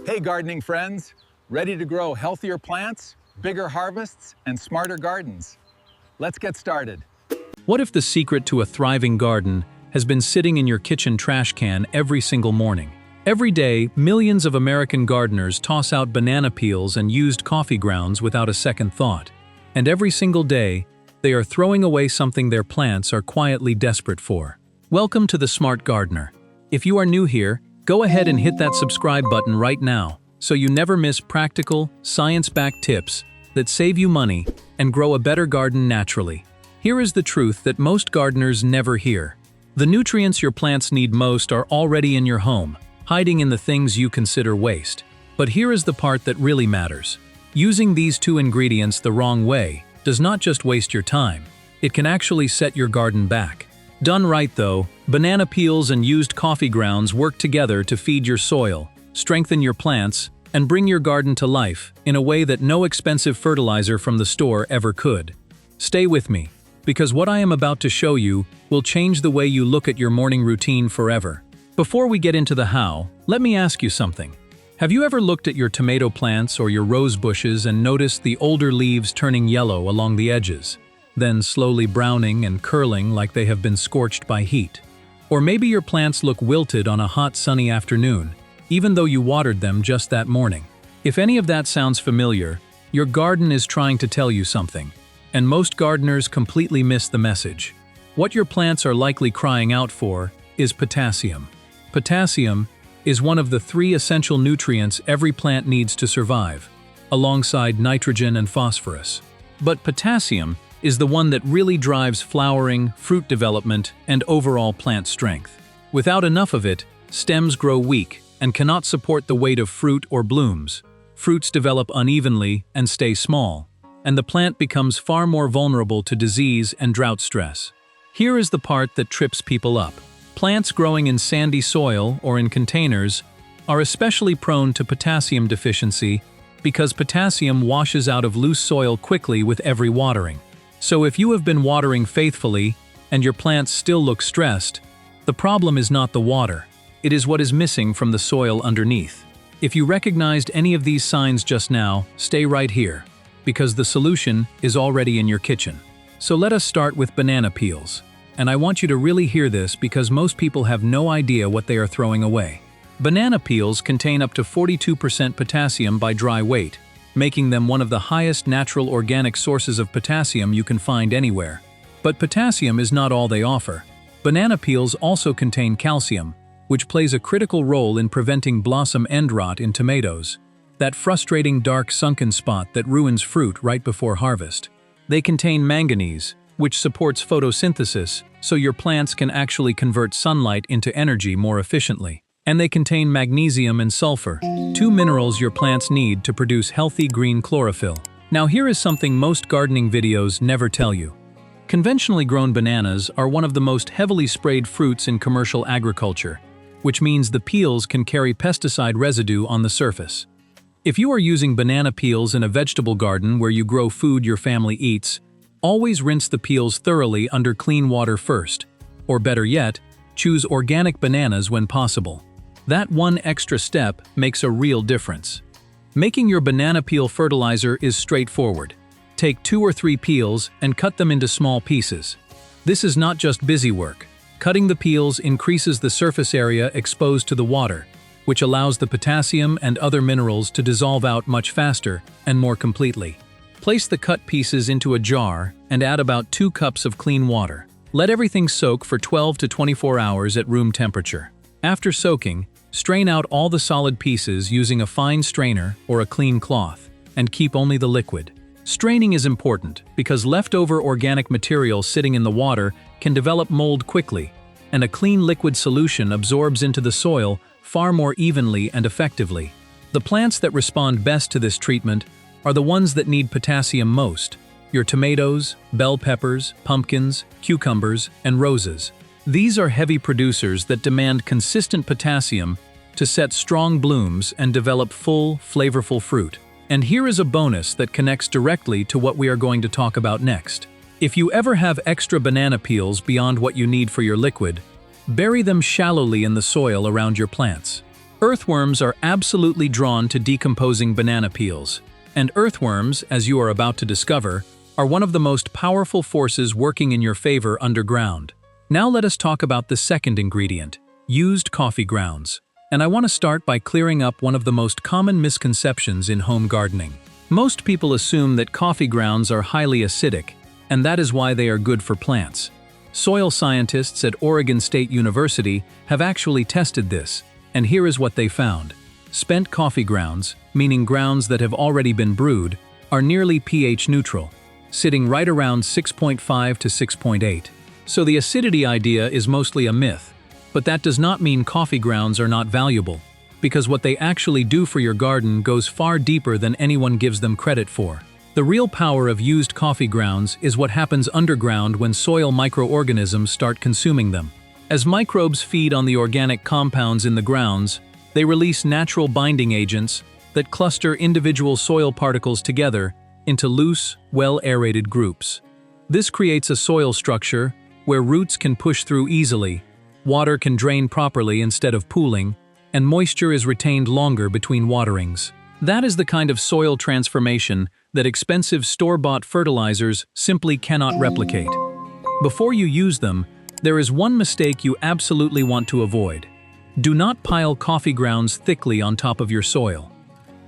Hey gardening friends, ready to grow healthier plants, bigger harvests, and smarter gardens? Let's get started. What if the secret to a thriving garden has been sitting in your kitchen trash can every single morning? Every day, millions of American gardeners toss out banana peels and used coffee grounds without a second thought. And every single day, they are throwing away something their plants are quietly desperate for. Welcome to the Smart Gardener. If you are new here, go ahead and hit that subscribe button right now so you never miss practical, science-backed tips that save you money and grow a better garden naturally. Here is the truth that most gardeners never hear. The nutrients your plants need most are already in your home, hiding in the things you consider waste. But here is the part that really matters. Using these two ingredients the wrong way does not just waste your time, it can actually set your garden back. Done right though, banana peels and used coffee grounds work together to feed your soil, strengthen your plants, and bring your garden to life in a way that no expensive fertilizer from the store ever could. Stay with me, because what I am about to show you will change the way you look at your morning routine forever. Before we get into the how, let me ask you something. Have you ever looked at your tomato plants or your rose bushes and noticed the older leaves turning yellow along the edges, then slowly browning and curling like they have been scorched by heat? Or maybe your plants look wilted on a hot sunny afternoon, even though you watered them just that morning. If any of that sounds familiar, your garden is trying to tell you something, and most gardeners completely miss the message. What your plants are likely crying out for is potassium. Potassium is one of the 3 essential nutrients every plant needs to survive, alongside nitrogen and phosphorus. But potassium is the one that really drives flowering, fruit development, and overall plant strength. Without enough of it, stems grow weak and cannot support the weight of fruit or blooms. Fruits develop unevenly and stay small, and the plant becomes far more vulnerable to disease and drought stress. Here is the part that trips people up. Plants growing in sandy soil or in containers are especially prone to potassium deficiency because potassium washes out of loose soil quickly with every watering. So if you have been watering faithfully and your plants still look stressed, the problem is not the water. It is what is missing from the soil underneath. If you recognized any of these signs just now, stay right here, because the solution is already in your kitchen. So let us start with banana peels. And I want you to really hear this because most people have no idea what they are throwing away. Banana peels contain up to 42% potassium by dry weight, making them one of the highest natural organic sources of potassium you can find anywhere. But potassium is not all they offer. Banana peels also contain calcium, which plays a critical role in preventing blossom end rot in tomatoes, that frustrating dark sunken spot that ruins fruit right before harvest. They contain manganese, which supports photosynthesis, so your plants can actually convert sunlight into energy more efficiently. And they contain magnesium and sulfur, 2 minerals your plants need to produce healthy green chlorophyll. Now here is something most gardening videos never tell you. Conventionally grown bananas are one of the most heavily sprayed fruits in commercial agriculture, which means the peels can carry pesticide residue on the surface. If you are using banana peels in a vegetable garden where you grow food your family eats, always rinse the peels thoroughly under clean water first, or better yet, choose organic bananas when possible. That one extra step makes a real difference. Making your banana peel fertilizer is straightforward. Take 2 or 3 peels and cut them into small pieces. This is not just busy work. Cutting the peels increases the surface area exposed to the water, which allows the potassium and other minerals to dissolve out much faster and more completely. Place the cut pieces into a jar and add about 2 cups of clean water. Let everything soak for 12 to 24 hours at room temperature. After soaking, strain out all the solid pieces using a fine strainer or a clean cloth, and keep only the liquid. Straining is important because leftover organic material sitting in the water can develop mold quickly, and a clean liquid solution absorbs into the soil far more evenly and effectively. The plants that respond best to this treatment are the ones that need potassium most: your tomatoes, bell peppers, pumpkins, cucumbers, and roses. These are heavy producers that demand consistent potassium to set strong blooms and develop full, flavorful fruit. And here is a bonus that connects directly to what we are going to talk about next. If you ever have extra banana peels beyond what you need for your liquid, bury them shallowly in the soil around your plants. Earthworms are absolutely drawn to decomposing banana peels. And earthworms, as you are about to discover, are one of the most powerful forces working in your favor underground. Now let us talk about the second ingredient, used coffee grounds. And I want to start by clearing up one of the most common misconceptions in home gardening. Most people assume that coffee grounds are highly acidic, and that is why they are good for plants. Soil scientists at Oregon State University have actually tested this, and here is what they found. Spent coffee grounds, meaning grounds that have already been brewed, are nearly pH neutral, sitting right around 6.5 to 6.8. So the acidity idea is mostly a myth. But that does not mean coffee grounds are not valuable, because what they actually do for your garden goes far deeper than anyone gives them credit for. The real power of used coffee grounds is what happens underground when soil microorganisms start consuming them. As microbes feed on the organic compounds in the grounds, they release natural binding agents that cluster individual soil particles together into loose, well-aerated groups. This creates a soil structure where roots can push through easily, water can drain properly instead of pooling, and moisture is retained longer between waterings. That is the kind of soil transformation that expensive store-bought fertilizers simply cannot replicate. Before you use them, there is one mistake you absolutely want to avoid. Do not pile coffee grounds thickly on top of your soil.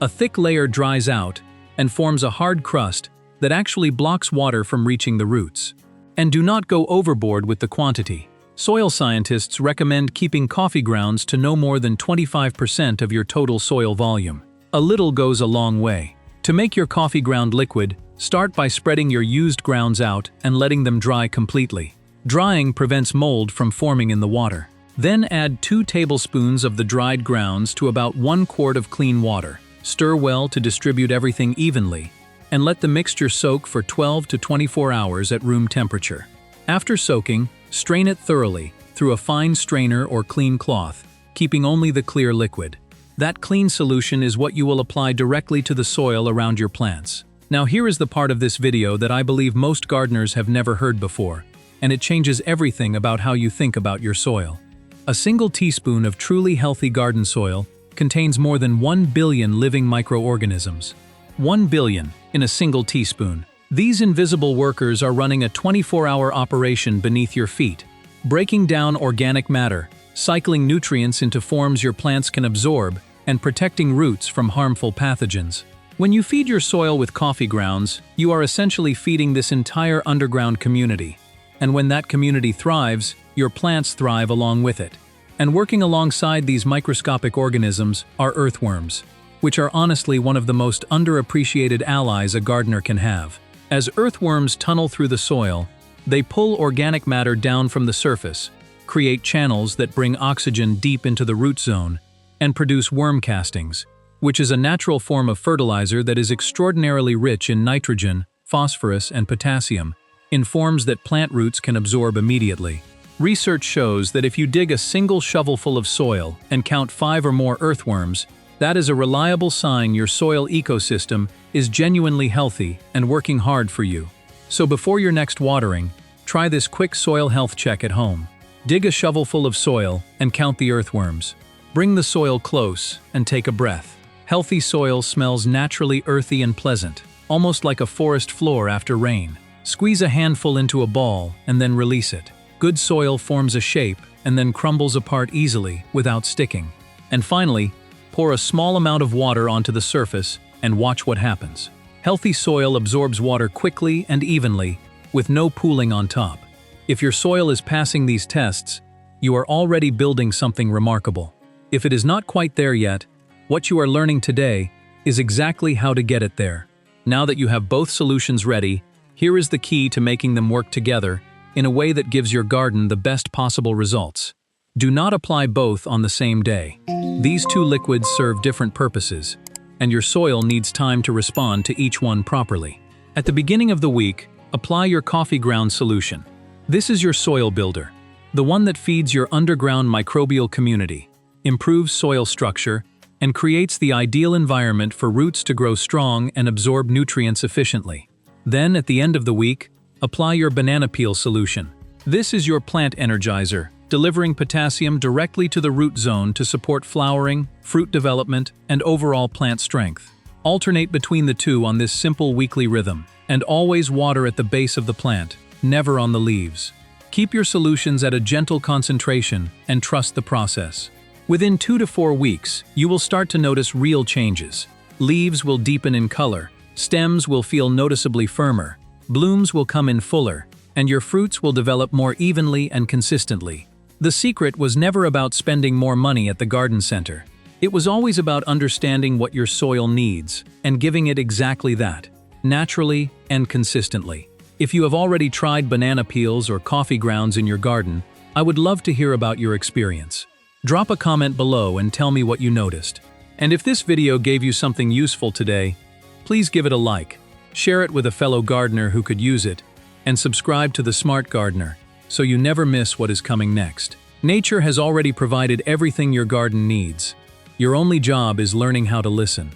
A thick layer dries out and forms a hard crust that actually blocks water from reaching the roots. And do not go overboard with the quantity. Soil scientists recommend keeping coffee grounds to no more than 25% of your total soil volume. A little goes a long way. To make your coffee ground liquid, start by spreading your used grounds out and letting them dry completely. Drying prevents mold from forming in the water. Then add 2 tablespoons of the dried grounds to about 1 quart of clean water. Stir well to distribute everything evenly, and let the mixture soak for 12 to 24 hours at room temperature. After soaking, strain it thoroughly through a fine strainer or clean cloth, keeping only the clear liquid. That clean solution is what you will apply directly to the soil around your plants. Now here is the part of this video that I believe most gardeners have never heard before, and it changes everything about how you think about your soil. A single teaspoon of truly healthy garden soil contains more than 1 billion living microorganisms. 1 billion in a single teaspoon. These invisible workers are running a 24-hour operation beneath your feet, breaking down organic matter, cycling nutrients into forms your plants can absorb, and protecting roots from harmful pathogens. When you feed your soil with coffee grounds, you are essentially feeding this entire underground community. And when that community thrives, your plants thrive along with it. And working alongside these microscopic organisms are earthworms, which are honestly one of the most underappreciated allies a gardener can have. As earthworms tunnel through the soil, they pull organic matter down from the surface, create channels that bring oxygen deep into the root zone, and produce worm castings, which is a natural form of fertilizer that is extraordinarily rich in nitrogen, phosphorus, and potassium, in forms that plant roots can absorb immediately. Research shows that if you dig a single shovelful of soil and count 5 or more earthworms, that is a reliable sign your soil ecosystem is genuinely healthy and working hard for you. So before your next watering, try this quick soil health check at home. Dig a shovelful of soil and count the earthworms. Bring the soil close and take a breath. Healthy soil smells naturally earthy and pleasant, almost like a forest floor after rain. Squeeze a handful into a ball and then release it. Good soil forms a shape and then crumbles apart easily without sticking. And finally, pour a small amount of water onto the surface and watch what happens. Healthy soil absorbs water quickly and evenly, with no pooling on top. If your soil is passing these tests, you are already building something remarkable. If it is not quite there yet, what you are learning today is exactly how to get it there. Now that you have both solutions ready, here is the key to making them work together in a way that gives your garden the best possible results. Do not apply both on the same day. These 2 liquids serve different purposes, and your soil needs time to respond to each one properly. At the beginning of the week, apply your coffee ground solution. This is your soil builder, the one that feeds your underground microbial community, improves soil structure, and creates the ideal environment for roots to grow strong and absorb nutrients efficiently. Then, at the end of the week, apply your banana peel solution. This is your plant energizer, delivering potassium directly to the root zone to support flowering, fruit development, and overall plant strength. Alternate between the two on this simple weekly rhythm, and always water at the base of the plant, never on the leaves. Keep your solutions at a gentle concentration and trust the process. Within 2 to 4 weeks, you will start to notice real changes. Leaves will deepen in color, stems will feel noticeably firmer, blooms will come in fuller, and your fruits will develop more evenly and consistently. The secret was never about spending more money at the garden center. It was always about understanding what your soil needs and giving it exactly that, naturally and consistently. If you have already tried banana peels or coffee grounds in your garden, I would love to hear about your experience. Drop a comment below and tell me what you noticed. And if this video gave you something useful today, please give it a like, share it with a fellow gardener who could use it, and subscribe to The Smart Gardener so you never miss what is coming next. Nature has already provided everything your garden needs. Your only job is learning how to listen.